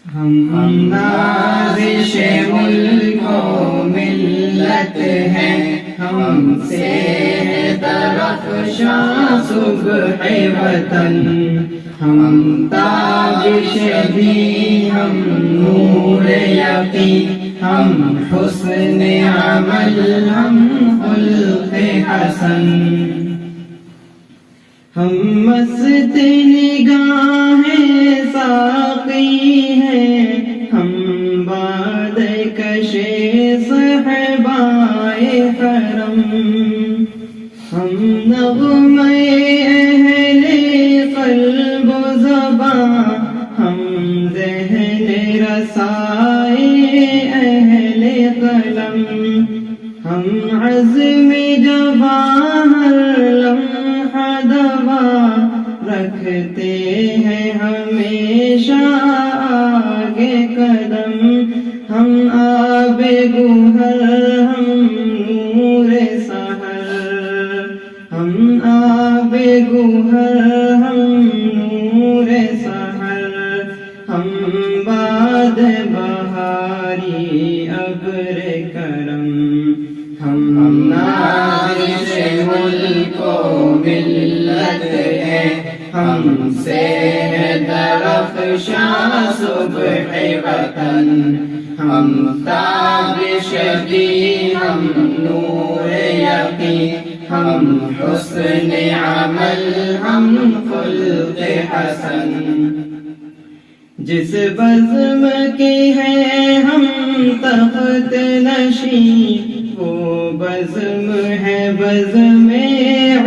ہم نازش ملک و ملت ہیں، ہم سے درخشاں صبح وطن، ہم تابش بھی، ہم نور یقین، ہم حسن عمل، ہم خلق حسن، ہم مست نگاہیں ساقی ہیں، ہم باد کش صحبائے حرم، ہم نغمے اہل قلب و زباں، ہم ذہن رسائے اہل قلم، ہم عزم جواں ہر لمحہ دوا رکھتے ہیں ہمیشہ آگے قدم، ہم آب گوہر، ہم نور سحر، ہم آب گوہر، ہم نور سحر، ہم باد بہاری ابر کرم، ہم نازش ملک و ملت ہیں، ہم سے درخشاں صبح وطن، ہم تابش بھی، ہم نور یقین، ہم حسن عمل، ہم خلق حسن، جس بزم کے ہیں ہم تخت نشین، وہ بزم ہے بزم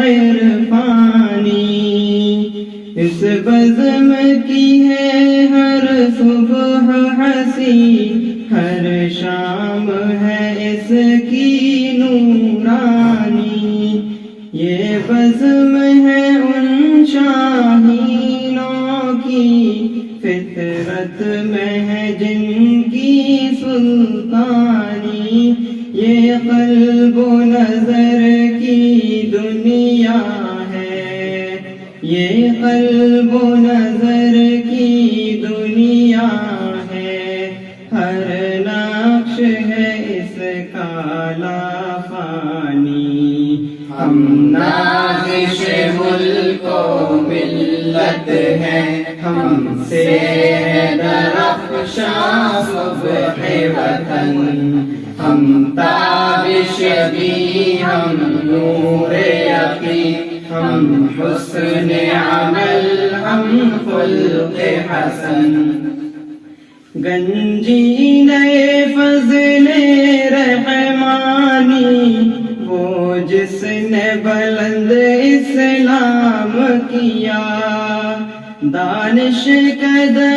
عرفانی، اس بزم کی ہے ہر صبح ہنسی، ہر شام ہے اس کی نورانی، یہ بزم ہے ان شاہینوں کی، فطرت میں ہے جن کی سلطانی، یہ قلب و نظر کی دنیا ہے، یہ قلب و نظر کی دنیا ہے، ہر نقش ہے اس کا لافانی، ہم نازش ملک و ملت ہیں، ہم سے درخشاں صبح وطن، ہم تابش بھی، ہم نور یقین، ہم حسن عمل، ہم خلق حسن، گنجینۂ فضل رحمانی، وہ جس نے بلند اسلام کیا، دانش کدے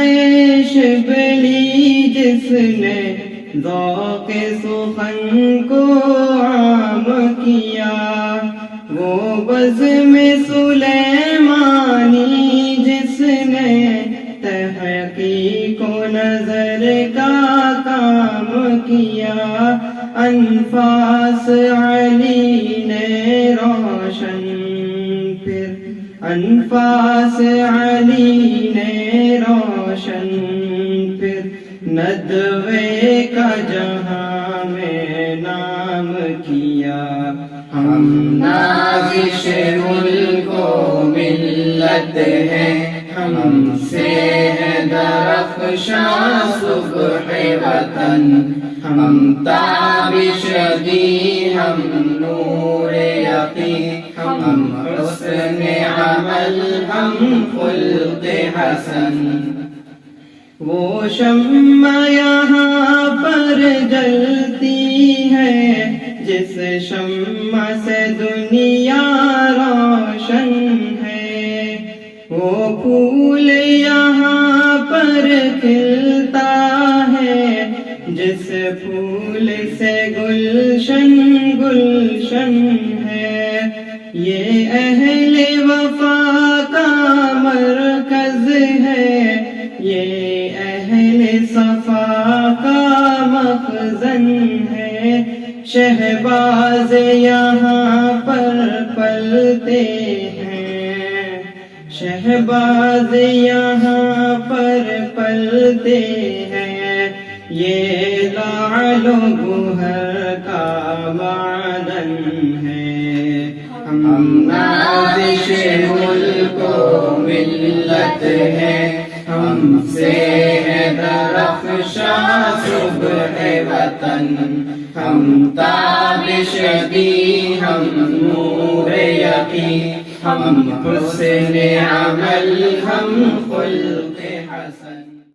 شبلی جس نے ذوق سخن کو عام کیا، وہ بزم سلیمانی جس نے تحقیق و نظر کا کام کیا، انفاس علی نے روشن پھر، انفاس علی نے روشن پھر، ندوے کا جہاں میں نام کیا، ہم نازش ملک و ملت ہیں، ہم سے درخشاں صبح وطن، ہم تابش بھی، ہم نور یقین، ہم حسن عمل، ہم خلق حسن، وہ شمع یہاں پر جلتی ہے جس شمع سے دنیا روشن ہے، وہ پھول یہاں پر کھلتا ہے جس پھول سے گلشن گلشن ہے، یہ اہل وفا کا مرکز ہے، یہ اہل صفا کا مخزن ہے، شہباز یہاں پر پلتے ہیں، شہباز یہاں پر پلتے ہیں، یہ لعل و گوہر کا معدن ہے۔ ہم نازش ملک و ملت ہیں، ہم سے ہے درخشاں صبح وطن، ہم تابش دی، ہم نور یقین، ہم حسن عمل، ہم خلق حسن۔